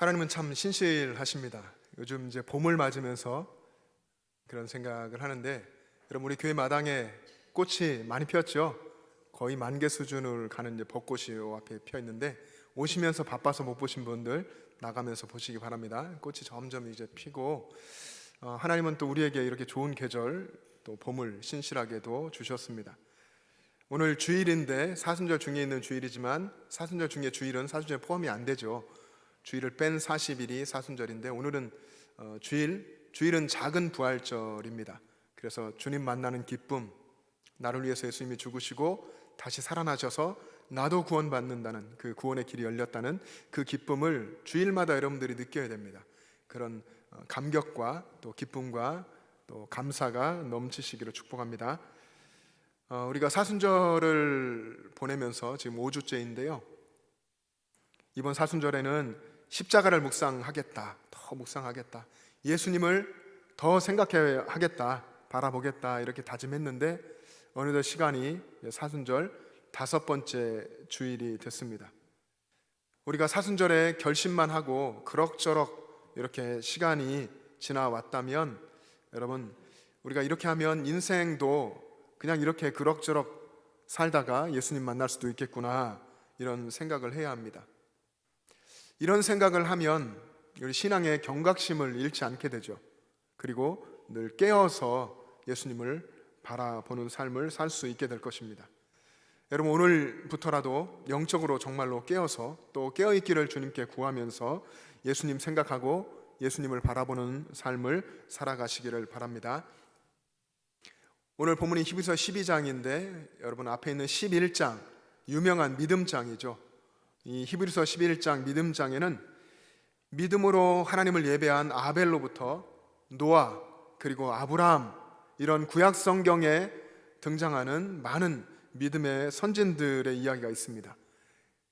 하나님은 참 신실하십니다. 요즘 이제 봄을 맞으면서 그런 생각을 하는데, 여러분 우리 교회 마당에 꽃이 많이 피었죠. 거의 만개 수준을 가는 이제 벚꽃이 요 앞에 피어 있는데, 오시면서 바빠서 못 보신 분들 나가면서 보시기 바랍니다. 꽃이 점점 이제 피고, 하나님은 또 우리에게 이렇게 좋은 계절, 또 봄을 신실하게도 주셨습니다. 오늘 주일인데 사순절 중에 있는 주일이지만 사순절 중에 주일은 사순절에 포함이 안 되죠. 주일을 뺀 40일이 사순절인데, 오늘은 주일은 작은 부활절입니다. 그래서 주님 만나는 기쁨, 나를 위해서 예수님이 죽으시고 다시 살아나셔서 나도 구원받는다는, 그 구원의 길이 열렸다는 그 기쁨을 주일마다 여러분들이 느껴야 됩니다. 그런 감격과 또 기쁨과 또 감사가 넘치시기를 축복합니다. 우리가 사순절을 보내면서 지금 5주째인데요, 이번 사순절에는 십자가를 묵상하겠다, 더 묵상하겠다, 예수님을 더 생각하겠다, 바라보겠다, 이렇게 다짐했는데 어느덧 시간이 사순절 5번째 주일이 됐습니다. 우리가 사순절에 결심만 하고 그럭저럭 이렇게 시간이 지나왔다면, 여러분 우리가 이렇게 하면 인생도 그냥 이렇게 그럭저럭 살다가 예수님 만날 수도 있겠구나, 이런 생각을 해야 합니다. 이런 생각을 하면 우리 신앙의 경각심을 잃지 않게 되죠. 그리고 늘 깨어서 예수님을 바라보는 삶을 살 수 있게 될 것입니다. 여러분 오늘부터라도 영적으로 정말로 깨어서 또 깨어있기를 주님께 구하면서 예수님 생각하고 예수님을 바라보는 삶을 살아가시기를 바랍니다. 오늘 본문이 히브리서 12장인데 여러분 앞에 있는 11장, 유명한 믿음장이죠. 이 히브리서 11장 믿음장에는 믿음으로 하나님을 예배한 아벨로부터 노아, 그리고 아브라함, 이런 구약 성경에 등장하는 많은 믿음의 선진들의 이야기가 있습니다.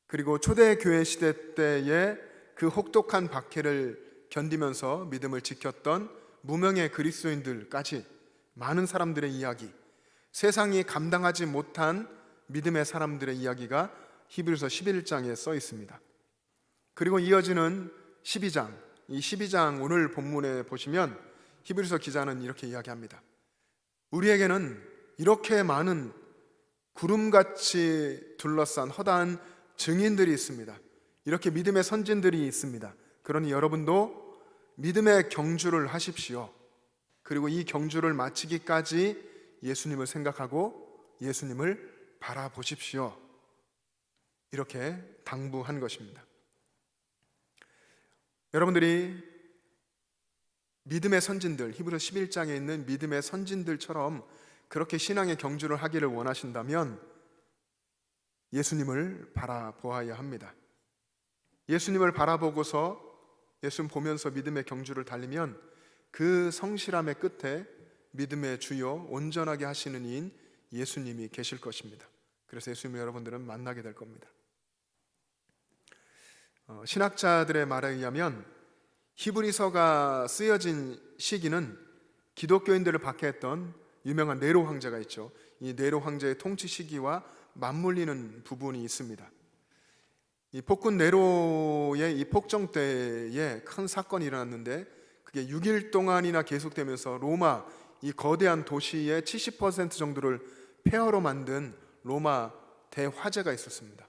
그리고 초대교회 시대 때의 그 혹독한 박해를 견디면서 믿음을 지켰던 무명의 그리스도인들까지 많은 사람들의 이야기, 세상이 감당하지 못한 믿음의 사람들의 이야기가 히브리서 11장에 써 있습니다. 그리고 이어지는 12장, 이 12장 오늘 본문에 보시면 히브리서 기자는 이렇게 이야기합니다. 우리에게는 이렇게 많은 구름같이 둘러싼 허다한 증인들이 있습니다. 이렇게 믿음의 선진들이 있습니다. 그러니 여러분도 믿음의 경주를 하십시오. 그리고 이 경주를 마치기까지 예수님을 생각하고 예수님을 바라보십시오. 이렇게 당부한 것입니다. 여러분들이 믿음의 선진들, 히브리서 11장에 있는 믿음의 선진들처럼 그렇게 신앙의 경주를 하기를 원하신다면 예수님을 바라보아야 합니다. 예수님을 바라보고서 예수님 보면서 믿음의 경주를 달리면 그 성실함의 끝에 믿음의 주요 온전하게 하시는 이인 예수님이 계실 것입니다. 그래서 예수님을 여러분들은 만나게 될 겁니다. 신학자들의 말에 의하면 히브리서가 쓰여진 시기는 기독교인들을 박해했던 유명한 네로 황제가 있죠. 이 네로 황제의 통치 시기와 맞물리는 부분이 있습니다. 이 폭군 네로의 이 폭정 때에 큰 사건이 일어났는데 그게 6일 동안이나 계속되면서 로마, 이 거대한 도시의 70% 정도를 폐허로 만든 로마 대화재가 있었습니다.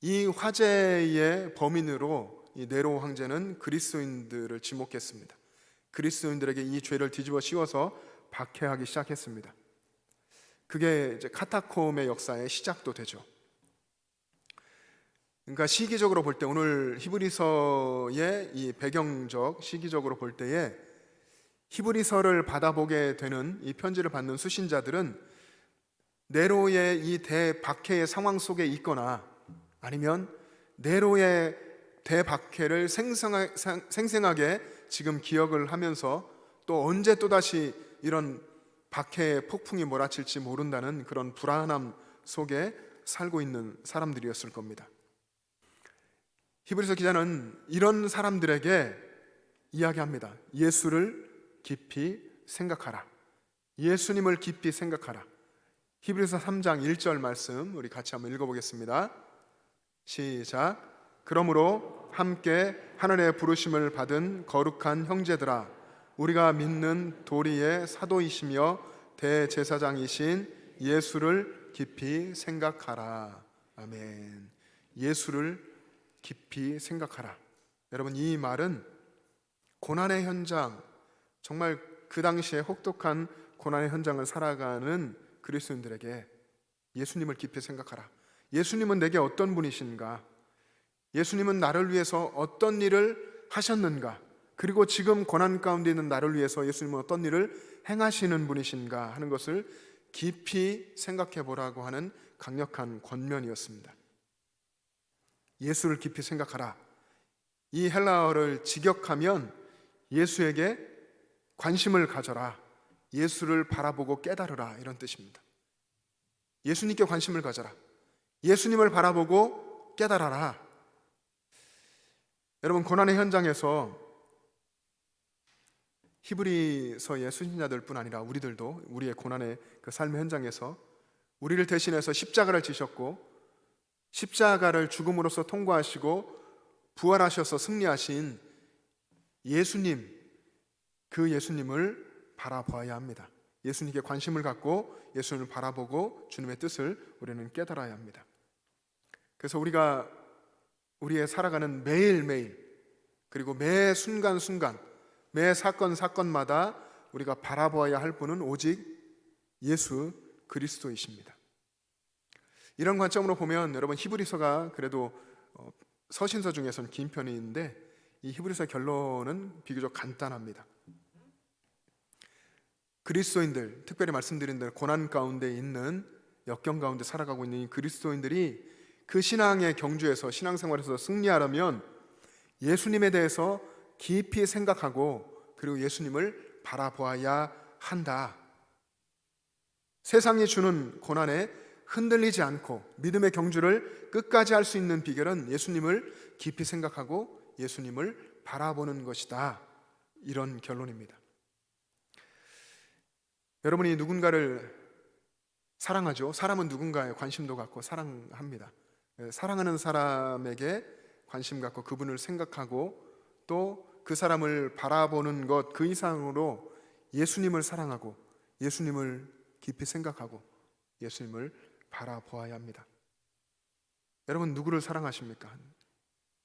이 화재의 범인으로 이 네로 황제는 그리스도인들을 지목했습니다. 그리스도인들에게 이 죄를 뒤집어 씌워서 박해하기 시작했습니다. 그게 이제 카타콤의 역사의 시작도 되죠. 그러니까 시기적으로 볼 때, 오늘 히브리서의 이 배경적 시기적으로 볼 때에 히브리서를 받아보게 되는, 이 편지를 받는 수신자들은 네로의 이 대박해의 상황 속에 있거나 아니면 네로의 대박해를 생생하게 지금 기억을 하면서 또 언제 또다시 이런 박해의 폭풍이 몰아칠지 모른다는 그런 불안함 속에 살고 있는 사람들이었을 겁니다. 히브리서 기자는 이런 사람들에게 이야기합니다. 예수를 깊이 생각하라. 예수님을 깊이 생각하라. 히브리서 3장 1절 말씀 우리 같이 한번 읽어보겠습니다. 시작. 그러므로 함께 하늘의 부르심을 받은 거룩한 형제들아, 우리가 믿는 도리의 사도이시며 대제사장이신 예수를 깊이 생각하라. 아멘. 예수를 깊이 생각하라. 여러분, 이 말은 고난의 현장, 정말 그 당시에 혹독한 고난의 현장을 살아가는 그리스도인들에게 예수님을 깊이 생각하라. 예수님은 내게 어떤 분이신가? 예수님은 나를 위해서 어떤 일을 하셨는가? 그리고 지금 고난 가운데 있는 나를 위해서 예수님은 어떤 일을 행하시는 분이신가 하는 것을 깊이 생각해 보라고 하는 강력한 권면이었습니다. 예수를 깊이 생각하라. 이 헬라어를 직역하면 예수에게 관심을 가져라, 예수를 바라보고 깨달으라, 이런 뜻입니다. 예수님께 관심을 가져라, 예수님을 바라보고 깨달아라. 여러분, 고난의 현장에서 히브리서의 수신자들뿐 아니라 우리들도 우리의 고난의 그 삶의 현장에서 우리를 대신해서 십자가를 지셨고 십자가를 죽음으로써 통과하시고 부활하셔서 승리하신 예수님, 그 예수님을 바라보아야 합니다. 예수님께 관심을 갖고 예수님을 바라보고 주님의 뜻을 우리는 깨달아야 합니다. 그래서 우리가 우리의 살아가는 매일매일, 그리고 매 순간순간, 매 사건마다 우리가 바라보아야 할 분은 오직 예수 그리스도이십니다. 이런 관점으로 보면 여러분, 히브리서가 그래도 서신서 중에서는 긴 편인데 이 히브리서 결론은 비교적 간단합니다. 그리스도인들, 특별히 말씀드린 대로 고난 가운데 있는, 역경 가운데 살아가고 있는 이 그리스도인들이 그 신앙의 경주에서, 신앙생활에서 승리하려면 예수님에 대해서 깊이 생각하고 그리고 예수님을 바라보아야 한다. 세상이 주는 고난에 흔들리지 않고 믿음의 경주를 끝까지 할 수 있는 비결은 예수님을 깊이 생각하고 예수님을 바라보는 것이다. 이런 결론입니다. 여러분이 누군가를 사랑하죠. 사람은 누군가에 관심도 갖고 사랑합니다. 사랑하는 사람에게 관심 갖고 그분을 생각하고 또 그 사람을 바라보는 것 그 이상으로 예수님을 사랑하고 예수님을 깊이 생각하고 예수님을 바라보아야 합니다. 여러분, 누구를 사랑하십니까?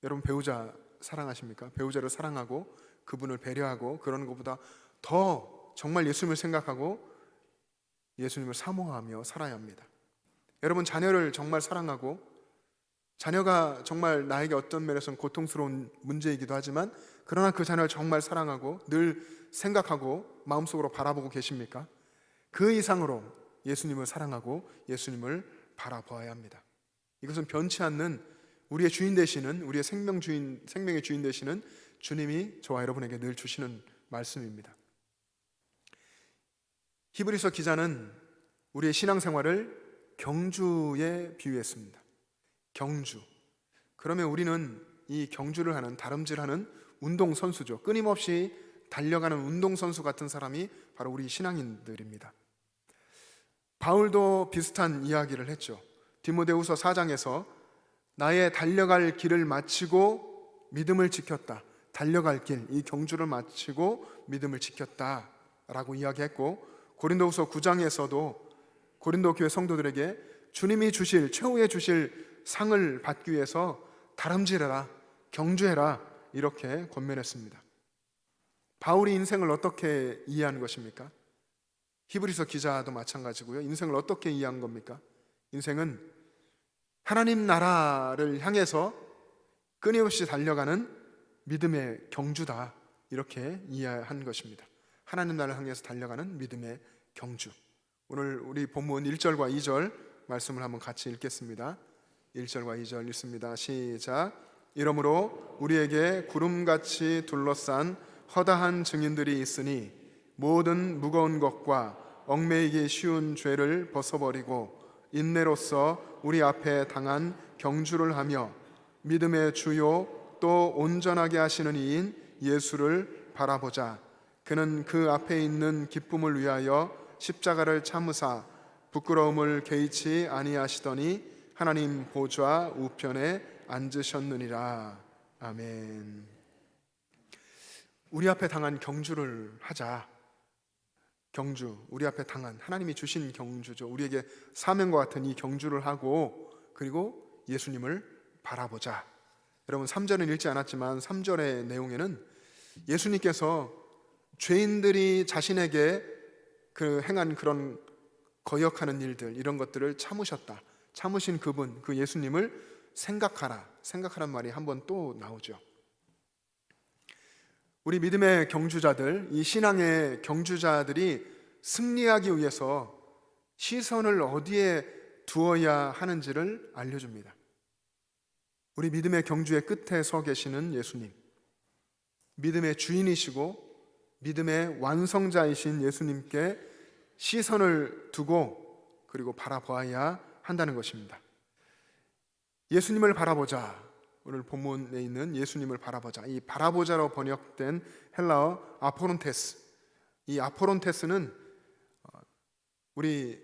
여러분, 배우자 사랑하십니까? 배우자를 사랑하고 그분을 배려하고 그러는 것보다 더 정말 예수님을 생각하고 예수님을 사모하며 살아야 합니다. 여러분, 자녀를 정말 사랑하고 자녀가 정말 나에게 어떤 면에서는 고통스러운 문제이기도 하지만 그러나 그 자녀를 정말 사랑하고 늘 생각하고 마음속으로 바라보고 계십니까? 그 이상으로 예수님을 사랑하고 예수님을 바라보아야 합니다. 이것은 변치 않는 우리의 주인 되시는, 우리의 생명의 주인 되시는 주님이 저와 여러분에게 늘 주시는 말씀입니다. 히브리서 기자는 우리의 신앙생활을 경주에 비유했습니다. 경주. 그러면 우리는 이 경주를 하는, 다름질하는 운동선수죠. 끊임없이 달려가는 운동선수 같은 사람이 바로 우리 신앙인들입니다. 바울도 비슷한 이야기를 했죠. 디모데후서 4장에서 나의 달려갈 길을 마치고 믿음을 지켰다. 달려갈 길, 이 경주를 마치고 믿음을 지켰다 라고 이야기했고, 고린도후서 9장에서도 고린도 교회 성도들에게 주님이 주실, 최후에 주실 상을 받기 위해서 다름질해라, 경주해라, 이렇게 권면했습니다. 바울이 인생을 어떻게 이해하는 것입니까? 히브리서 기자도 마찬가지고요. 인생을 어떻게 이해한 겁니까? 인생은 하나님 나라를 향해서 끊임없이 달려가는 믿음의 경주다, 이렇게 이해한 것입니다. 하나님 나라를 향해서 달려가는 믿음의 경주. 오늘 우리 본문 1절과 2절 말씀을 한번 같이 읽겠습니다. 1절과 2절 읽습니다. 시작. 이러므로 우리에게 구름같이 둘러싼 허다한 증인들이 있으니 모든 무거운 것과 얽매이기 쉬운 죄를 벗어버리고 인내로써 우리 앞에 당한 경주를 하며 믿음의 주요 또 온전하게 하시는 이인 예수를 바라보자. 그는 그 앞에 있는 기쁨을 위하여 십자가를 참으사 부끄러움을 개의치 아니하시더니 하나님 보좌 우편에 앉으셨느니라. 아멘. 우리 앞에 당한 경주를 하자. 경주, 우리 앞에 당한 하나님이 주신 경주죠. 우리에게 사명과 같은 이 경주를 하고 그리고 예수님을 바라보자. 여러분 3절은 읽지 않았지만 3절의 내용에는 예수님께서 죄인들이 자신에게 행한 그런 거역하는 일들, 이런 것들을 참으셨다. 참으신 그분, 그 예수님을 생각하란 말이 한 번 또 나오죠. 우리 믿음의 경주자들, 이 신앙의 경주자들이 승리하기 위해서 시선을 어디에 두어야 하는지를 알려줍니다. 우리 믿음의 경주의 끝에 서 계시는 예수님, 믿음의 주인이시고 믿음의 완성자이신 예수님께 시선을 두고 그리고 바라보아야 한다는 것입니다. 예수님을 바라보자. 오늘 본문에 있는 예수님을 바라보자. 이 바라보자로 번역된 헬라어 아포론테스. 이 아포론테스는 우리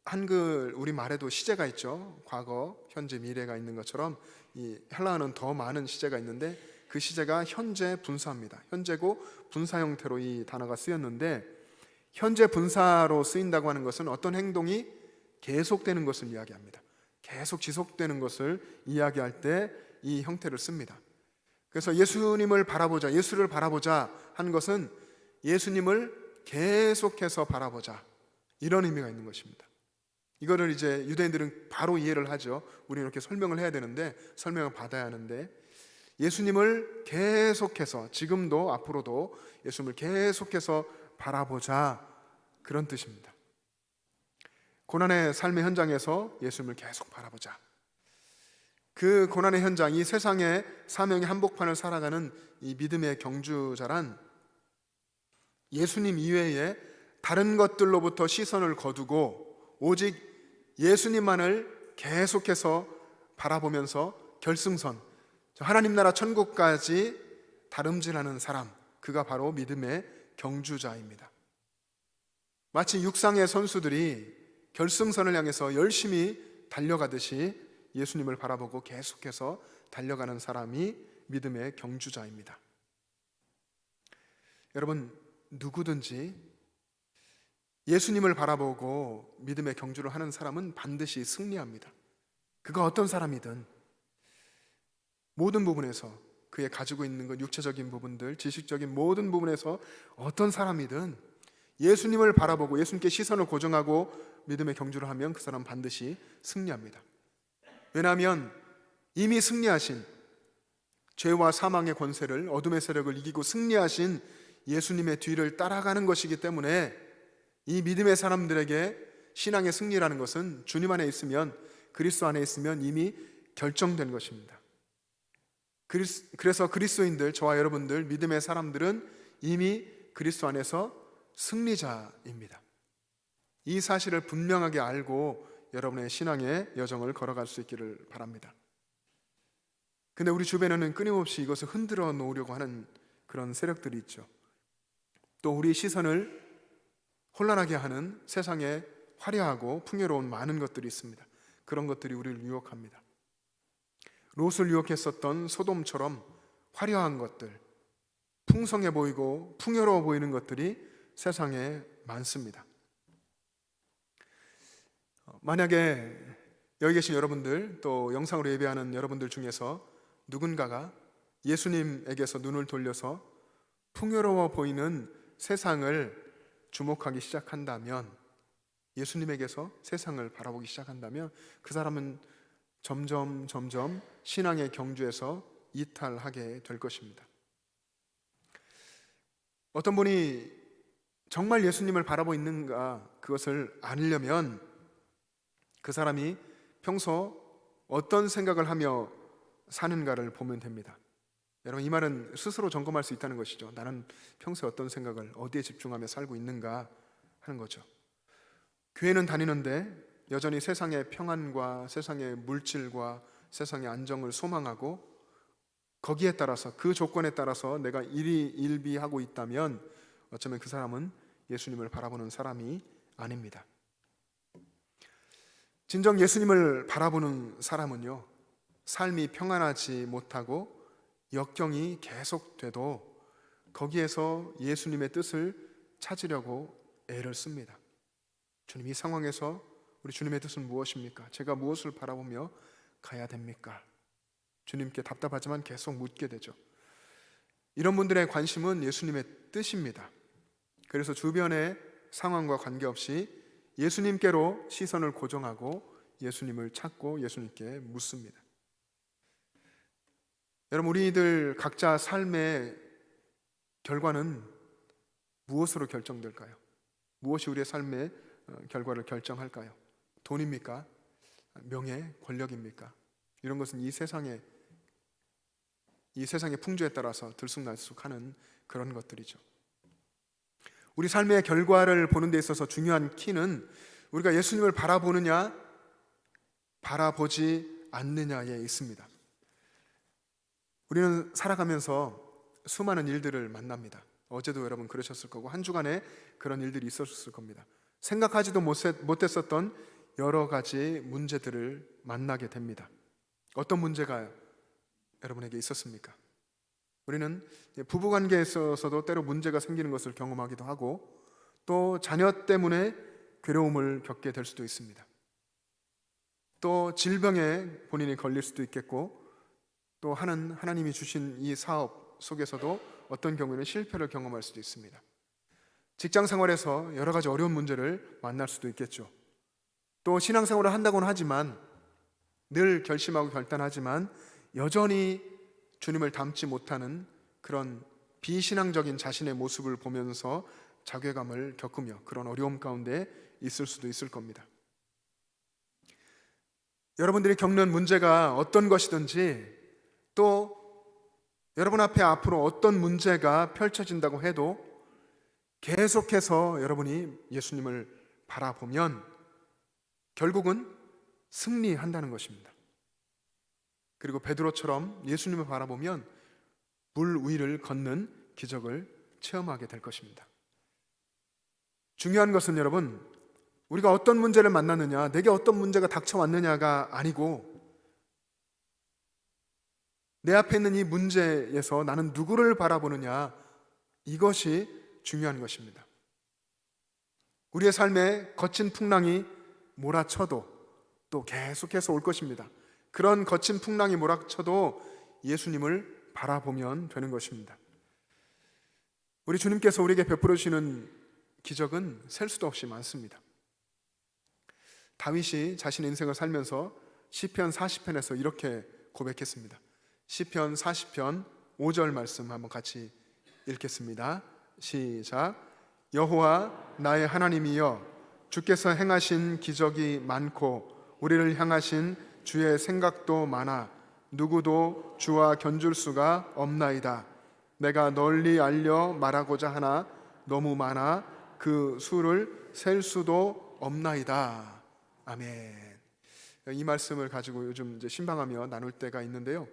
한글 우리말에도 시제가 있죠. 과거, 현재, 미래가 있는 것처럼 이 헬라어는 더 많은 시제가 있는데 그 시제가 현재 분사입니다. 현재고 분사 형태로 이 단어가 쓰였는데 현재 분사로 쓰인다고 하는 것은 어떤 행동이 계속되는 것을 이야기합니다. 계속 지속되는 것을 이야기할 때 이 형태를 씁니다. 그래서 예수님을 바라보자, 예수를 바라보자 한 것은 예수님을 계속해서 바라보자, 이런 의미가 있는 것입니다. 이거를 이제 유대인들은 바로 이해를 하죠. 우리는 이렇게 설명을 해야 되는데, 설명을 받아야 하는데, 예수님을 계속해서, 지금도 앞으로도 예수님을 계속해서 바라보자, 그런 뜻입니다. 고난의 삶의 현장에서 예수님을 계속 바라보자. 그 고난의 현장, 이 세상의 사명의 한복판을 살아가는 이 믿음의 경주자란 예수님 이외에 다른 것들로부터 시선을 거두고 오직 예수님만을 계속해서 바라보면서 결승선, 하나님 나라 천국까지 다름질하는 사람, 그가 바로 믿음의 경주자입니다. 마치 육상의 선수들이 결승선을 향해서 열심히 달려가듯이 예수님을 바라보고 계속해서 달려가는 사람이 믿음의 경주자입니다. 여러분, 누구든지 예수님을 바라보고 믿음의 경주를 하는 사람은 반드시 승리합니다. 그가 어떤 사람이든 모든 부분에서, 그의 가지고 있는 것, 육체적인 부분들, 지식적인 모든 부분에서 어떤 사람이든 예수님을 바라보고 예수님께 시선을 고정하고 믿음의 경주를 하면 그 사람은 반드시 승리합니다. 왜냐하면 이미 승리하신, 죄와 사망의 권세를, 어둠의 세력을 이기고 승리하신 예수님의 뒤를 따라가는 것이기 때문에 이 믿음의 사람들에게 신앙의 승리라는 것은 주님 안에 있으면, 그리스도 안에 있으면 이미 결정된 것입니다. 그래서 그리스도인들, 저와 여러분들, 믿음의 사람들은 이미 그리스도 안에서 승리자입니다. 이 사실을 분명하게 알고 여러분의 신앙의 여정을 걸어갈 수 있기를 바랍니다. 근데 우리 주변에는 끊임없이 이것을 흔들어 놓으려고 하는 그런 세력들이 있죠. 또 우리 시선을 혼란하게 하는 세상에 화려하고 풍요로운 많은 것들이 있습니다. 그런 것들이 우리를 유혹합니다. 롯을 유혹했었던 소돔처럼 화려한 것들, 풍성해 보이고 풍요로워 보이는 것들이 세상에 많습니다. 만약에 여기 계신 여러분들, 또 영상으로 예배하는 여러분들 중에서 누군가가 예수님에게서 눈을 돌려서 풍요로워 보이는 세상을 주목하기 시작한다면, 예수님에게서 세상을 바라보기 시작한다면 그 사람은 점점 신앙의 경주에서 이탈하게 될 것입니다. 어떤 분이 정말 예수님을 바라보고 있는가, 그것을 알려면 그 사람이 평소 어떤 생각을 하며 사는가를 보면 됩니다. 여러분, 이 말은 스스로 점검할 수 있다는 것이죠. 나는 평소에 어떤 생각을, 어디에 집중하며 살고 있는가 하는 거죠. 교회는 다니는데 여전히 세상의 평안과 세상의 물질과 세상의 안정을 소망하고 거기에 따라서, 그 조건에 따라서 내가 일비하고 있다면 어쩌면 그 사람은 예수님을 바라보는 사람이 아닙니다. 진정 예수님을 바라보는 사람은요, 삶이 평안하지 못하고 역경이 계속돼도 거기에서 예수님의 뜻을 찾으려고 애를 씁니다. 주님, 이 상황에서 우리 주님의 뜻은 무엇입니까? 제가 무엇을 바라보며 가야 됩니까? 주님께 답답하지만 계속 묻게 되죠. 이런 분들의 관심은 예수님의 뜻입니다. 그래서 주변의 상황과 관계없이 예수님께로 시선을 고정하고 예수님을 찾고 예수님께 묻습니다. 여러분, 우리들 각자 삶의 결과는 무엇으로 결정될까요? 무엇이 우리의 삶의 결과를 결정할까요? 돈입니까? 명예, 권력입니까? 이런 것은 이 세상의 풍조에 따라서 들쑥날쑥하는 그런 것들이죠. 우리 삶의 결과를 보는 데 있어서 중요한 키는 우리가 예수님을 바라보느냐, 바라보지 않느냐에 있습니다. 우리는 살아가면서 수많은 일들을 만납니다. 어제도 여러분 그러셨을 거고 한 주간에 그런 일들이 있었을 겁니다. 생각하지도 못했었던 여러 가지 문제들을 만나게 됩니다. 어떤 문제가 여러분에게 있었습니까? 우리는 부부관계에 있어서도 때로 문제가 생기는 것을 경험하기도 하고 또 자녀 때문에 괴로움을 겪게 될 수도 있습니다. 또 질병에 본인이 걸릴 수도 있겠고 또 하나님이 주신 이 사업 속에서도 어떤 경우에는 실패를 경험할 수도 있습니다. 직장 생활에서 여러 가지 어려운 문제를 만날 수도 있겠죠. 또 신앙생활을 한다고는 하지만 늘 결심하고 결단하지만 여전히 주님을 닮지 못하는 그런 비신앙적인 자신의 모습을 보면서 자괴감을 겪으며 그런 어려움 가운데 있을 수도 있을 겁니다. 여러분들이 겪는 문제가 어떤 것이든지 또 여러분 앞에 앞으로 어떤 문제가 펼쳐진다고 해도 계속해서 여러분이 예수님을 바라보면 결국은 승리한다는 것입니다. 그리고 베드로처럼 예수님을 바라보면 물 위를 걷는 기적을 체험하게 될 것입니다. 중요한 것은 여러분, 우리가 어떤 문제를 만났느냐, 내게 어떤 문제가 닥쳐왔느냐가 아니고 내 앞에 있는 이 문제에서 나는 누구를 바라보느냐, 이것이 중요한 것입니다. 우리의 삶에 거친 풍랑이 몰아쳐도 또 계속해서 올 것입니다. 그런 거친 풍랑이 몰아쳐도 예수님을 바라보면 되는 것입니다. 우리 주님께서 우리에게 베풀어 주시는 기적은 셀 수도 없이 많습니다. 다윗이 자신의 인생을 살면서 시편 40편에서 이렇게 고백했습니다. 시편 40편 5절 말씀 한번 같이 읽겠습니다. 시작. 여호와 나의 하나님이여, 주께서 행하신 기적이 많고 우리를 향하신 주의 생각도 많아 누구도 주와 견줄 수가 없나이다. 내가 널리 알려 말하고자 하나 너무 많아 그 수를 셀 수도 없나이다. 아멘. 이 말씀을 가지고 요즘 이제 신방하며 나눌 때가 있는데요.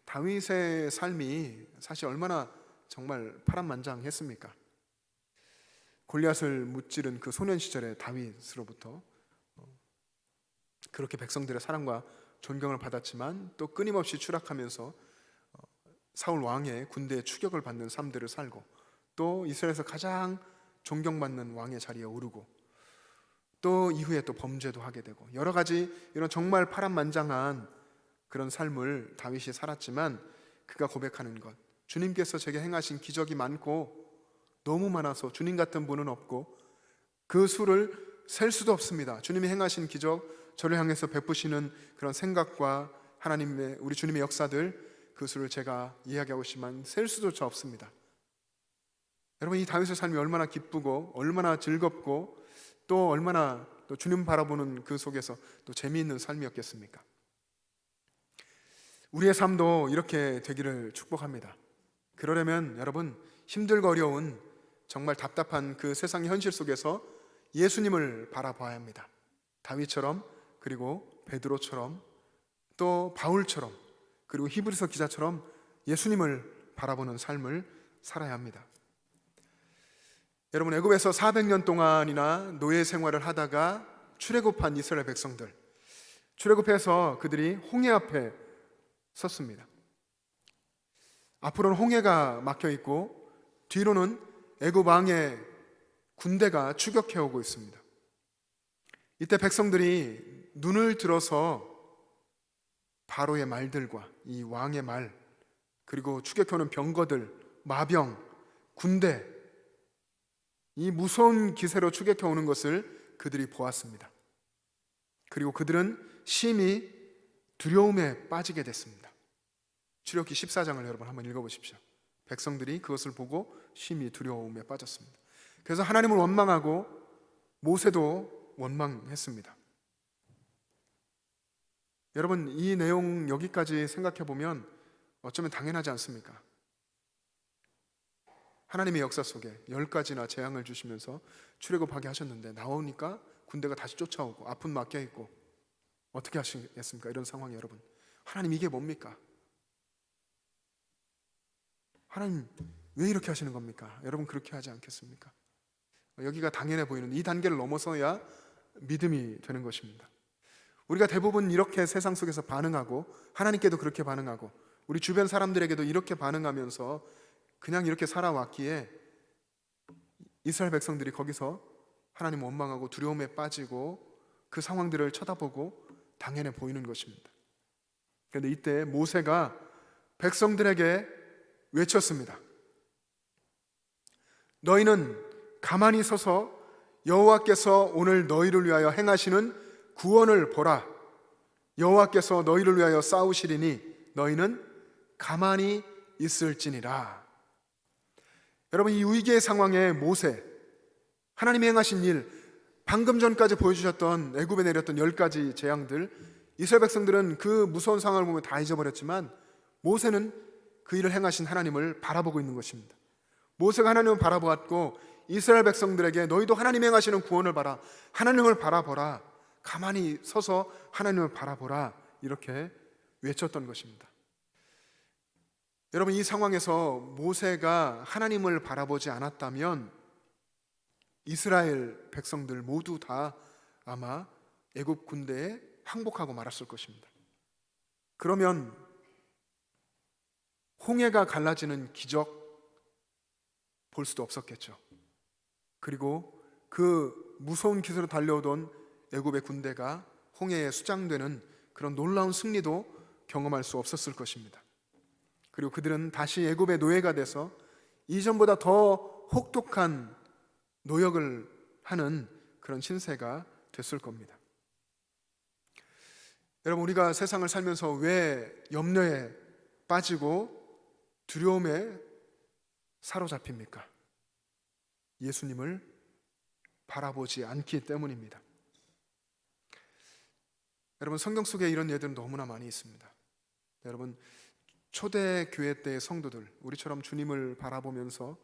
다윗의 삶이 사실 얼마나 정말 파란만장했습니까? 골리앗을 무찌른 그 소년 시절의 다윗으로부터 그렇게 백성들의 사랑과 존경을 받았지만 또 끊임없이 추락하면서 사울 왕의 군대의 추격을 받는 삶들을 살고 또 이스라엘에서 가장 존경받는 왕의 자리에 오르고 또 이후에 또 범죄도 하게 되고 여러 가지 이런 정말 파란만장한 그런 삶을 다윗이 살았지만 그가 고백하는 것, 주님께서 제게 행하신 기적이 많고 너무 많아서 주님 같은 분은 없고 그 수를 셀 수도 없습니다. 주님이 행하신 기적, 저를 향해서 베푸시는 그런 생각과 하나님의 우리 주님의 역사들, 그 수를 제가 이야기하고 싶지만 셀 수조차 없습니다. 여러분, 이 다윗의 삶이 얼마나 기쁘고 얼마나 즐겁고 또 얼마나 또 주님 바라보는 그 속에서 또 재미있는 삶이었겠습니까? 우리의 삶도 이렇게 되기를 축복합니다. 그러려면 여러분, 힘들고 어려운 정말 답답한 그 세상의 현실 속에서 예수님을 바라봐야 합니다. 다윗처럼, 그리고 베드로처럼, 또 바울처럼, 그리고 히브리서 기자처럼 예수님을 바라보는 삶을 살아야 합니다. 여러분, 애굽에서 400년 동안이나 노예 생활을 하다가 출애굽한 이스라엘 백성들, 출애굽해서 그들이 홍해 앞에 섰습니다. 앞으로는 홍해가 막혀 있고 뒤로는 애굽 왕의 군대가 추격해 오고 있습니다. 이때 백성들이 눈을 들어서 바로의 말들과 이 왕의 말, 그리고 추격해오는 병거들, 마병, 군대, 이 무서운 기세로 추격해오는 것을 그들이 보았습니다. 그리고 그들은 심히 두려움에 빠지게 됐습니다. 출애굽기 14장을 여러분 한번 읽어보십시오. 백성들이 그것을 보고 심히 두려움에 빠졌습니다. 그래서 하나님을 원망하고 모세도 원망했습니다. 여러분, 이 내용 여기까지 생각해 보면 어쩌면 당연하지 않습니까? 하나님의 역사 속에 10가지나 재앙을 주시면서 출애굽하게 하셨는데 나오니까 군대가 다시 쫓아오고 아픈 막혀 있고 어떻게 하시겠습니까? 이런 상황에 여러분, 하나님 이게 뭡니까? 하나님 왜 이렇게 하시는 겁니까? 여러분 그렇게 하지 않겠습니까? 여기가 당연해 보이는 이 단계를 넘어서야 믿음이 되는 것입니다. 우리가 대부분 이렇게 세상 속에서 반응하고 하나님께도 그렇게 반응하고 우리 주변 사람들에게도 이렇게 반응하면서 그냥 이렇게 살아왔기에 이스라엘 백성들이 거기서 하나님 원망하고 두려움에 빠지고 그 상황들을 쳐다보고 당연해 보이는 것입니다. 그런데 이때 모세가 백성들에게 외쳤습니다. 너희는 가만히 서서 여호와께서 오늘 너희를 위하여 행하시는 구원을 보라. 여호와께서 너희를 위하여 싸우시리니 너희는 가만히 있을지니라. 여러분, 이 위기의 상황에 모세, 하나님이 행하신 일, 방금 전까지 보여주셨던 애굽에 내렸던 10가지 재앙들, 이스라엘 백성들은 그 무서운 상황을 보면 다 잊어버렸지만 모세는 그 일을 행하신 하나님을 바라보고 있는 것입니다. 모세가 하나님을 바라보았고 이스라엘 백성들에게 너희도 하나님 행하시는 구원을 봐라, 하나님을 바라보라, 가만히 서서 하나님을 바라보라, 이렇게 외쳤던 것입니다. 여러분, 이 상황에서 모세가 하나님을 바라보지 않았다면 이스라엘 백성들 모두 다 아마 애굽 군대에 항복하고 말았을 것입니다. 그러면 홍해가 갈라지는 기적 볼 수도 없었겠죠. 그리고 그 무서운 기세로 달려오던 애굽의 군대가 홍해에 수장되는 그런 놀라운 승리도 경험할 수 없었을 것입니다. 그리고 그들은 다시 애굽의 노예가 돼서 이전보다 더 혹독한 노역을 하는 그런 신세가 됐을 겁니다. 여러분, 우리가 세상을 살면서 왜 염려에 빠지고 두려움에 사로잡힙니까? 예수님을 바라보지 않기 때문입니다. 여러분, 성경 속에 이런 예들은 너무나 많이 있습니다. 여러분, 초대 교회 때의 성도들, 우리처럼 주님을 바라보면서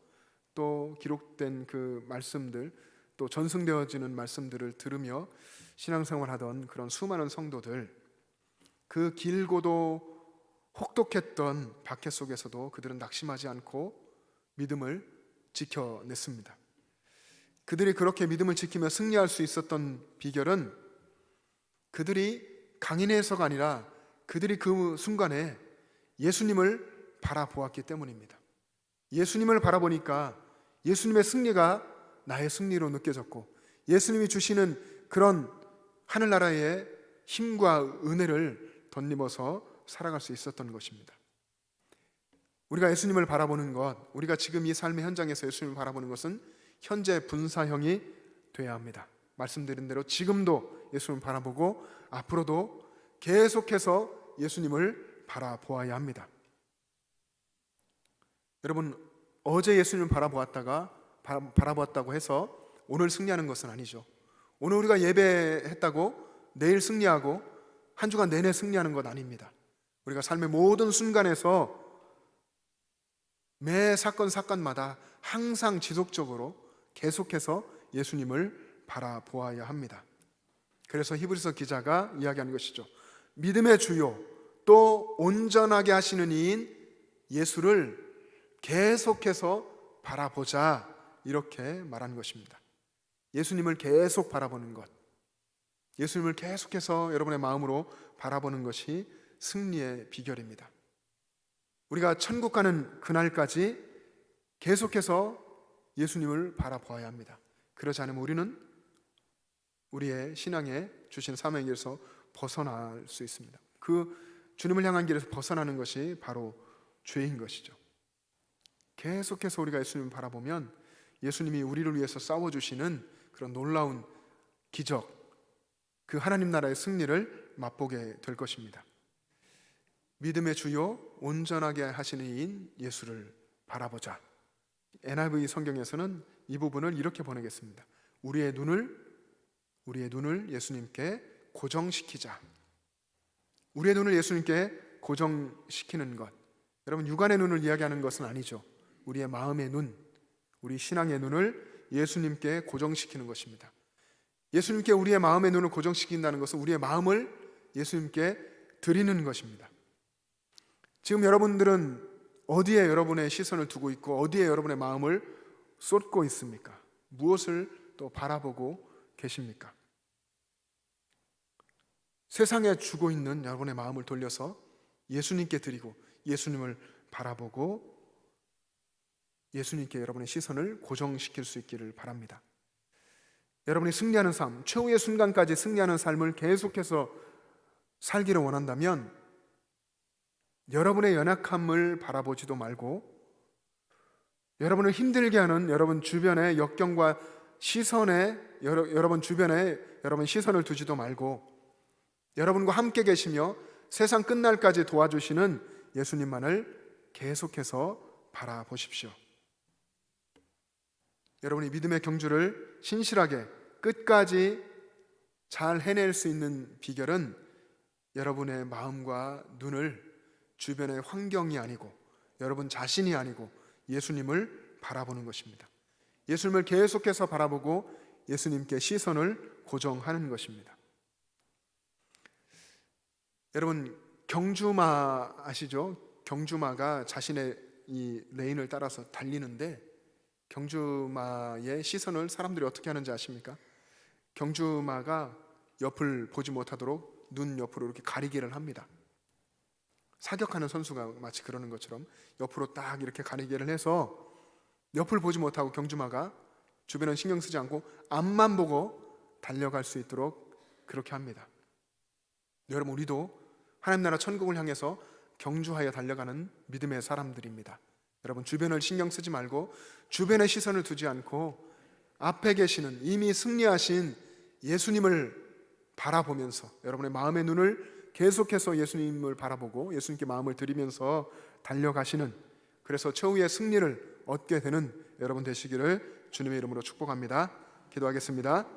또 기록된 그 말씀들, 또 전승되어지는 말씀들을 들으며 신앙생활하던 그런 수많은 성도들, 그 길고도 혹독했던 박해 속에서도 그들은 낙심하지 않고 믿음을 지켜냈습니다. 그들이 그렇게 믿음을 지키며 승리할 수 있었던 비결은 그들이 강인해서가 아니라 그들이 그 순간에 예수님을 바라보았기 때문입니다. 예수님을 바라보니까 예수님의 승리가 나의 승리로 느껴졌고 예수님이 주시는 그런 하늘나라의 힘과 은혜를 덧입어서 살아갈 수 있었던 것입니다. 우리가 예수님을 바라보는 것, 우리가 지금 이 삶의 현장에서 예수님을 바라보는 것은 현재 분사형이 돼야 합니다. 말씀드린 대로 지금도 예수님을 바라보고 앞으로도 계속해서 예수님을 바라보아야 합니다. 여러분, 어제 예수님을 바라보았다고 해서 오늘 승리하는 것은 아니죠. 오늘 우리가 예배했다고 내일 승리하고 한 주간 내내 승리하는 것 아닙니다. 우리가 삶의 모든 순간에서 매 사건마다 항상 지속적으로 계속해서 예수님을 바라보아야 합니다. 그래서 히브리서 기자가 이야기하는 것이죠. 믿음의 주요 또 온전하게 하시는 이인 예수를 계속해서 바라보자, 이렇게 말하는 것입니다. 예수님을 계속 바라보는 것, 예수님을 계속해서 여러분의 마음으로 바라보는 것이 승리의 비결입니다. 우리가 천국 가는 그날까지 계속해서 예수님을 바라보아야 합니다. 그러지 않으면 우리는 우리의 신앙에 주신 사명의 길에서 벗어날 수 있습니다. 그 주님을 향한 길에서 벗어나는 것이 바로 죄인 것이죠. 계속해서 우리가 예수님을 바라보면 예수님이 우리를 위해서 싸워주시는 그런 놀라운 기적, 그 하나님 나라의 승리를 맛보게 될 것입니다. 믿음의 주요 온전하게 하시는 이인 예수를 바라보자. NIV 성경에서는 이 부분을 이렇게 번역했습니다. 우리의 눈을 예수님께 고정시키자. 우리의 눈을 예수님께 고정시키는 것, 여러분 육안의 눈을 이야기하는 것은 아니죠. 우리의 마음의 눈, 우리 신앙의 눈을 예수님께 고정시키는 것입니다. 예수님께 우리의 마음의 눈을 고정시킨다는 것은 우리의 마음을 예수님께 드리는 것입니다. 지금 여러분들은 어디에 여러분의 시선을 두고 있고 어디에 여러분의 마음을 쏟고 있습니까? 무엇을 또 바라보고 계십니까? 세상에 주고 있는 여러분의 마음을 돌려서 예수님께 드리고 예수님을 바라보고 예수님께 여러분의 시선을 고정시킬 수 있기를 바랍니다. 여러분이 승리하는 삶, 최후의 순간까지 승리하는 삶을 계속해서 살기를 원한다면 여러분의 연약함을 바라보지도 말고 여러분을 힘들게 하는 여러분 주변의 역경과 시선에 여러분 주변에 여러분 시선을 두지도 말고 여러분과 함께 계시며 세상 끝날까지 도와주시는 예수님만을 계속해서 바라보십시오. 여러분이 믿음의 경주를 신실하게 끝까지 잘 해낼 수 있는 비결은 여러분의 마음과 눈을 주변의 환경이 아니고 여러분 자신이 아니고 예수님을 바라보는 것입니다. 예수님을 계속해서 바라보고 예수님께 시선을 고정하는 것입니다. 여러분 경주마 아시죠? 경주마가 자신의 이 레인을 따라서 달리는데 경주마의 시선을 사람들이 어떻게 하는지 아십니까? 경주마가 옆을 보지 못하도록 눈 옆으로 이렇게 가리기를 합니다. 사격하는 선수가 마치 그러는 것처럼 옆으로 딱 이렇게 가리기를 해서 옆을 보지 못하고 경주마가 주변은 신경 쓰지 않고 앞만 보고 달려갈 수 있도록 그렇게 합니다. 여러분 우리도 하나님 나라 천국을 향해서 경주하여 달려가는 믿음의 사람들입니다. 여러분 주변을 신경 쓰지 말고 주변의 시선을 두지 않고 앞에 계시는 이미 승리하신 예수님을 바라보면서 여러분의 마음의 눈을 계속해서 예수님을 바라보고 예수님께 마음을 드리면서 달려가시는, 그래서 최후의 승리를 얻게 되는 여러분 되시기를 주님의 이름으로 축복합니다. 기도하겠습니다.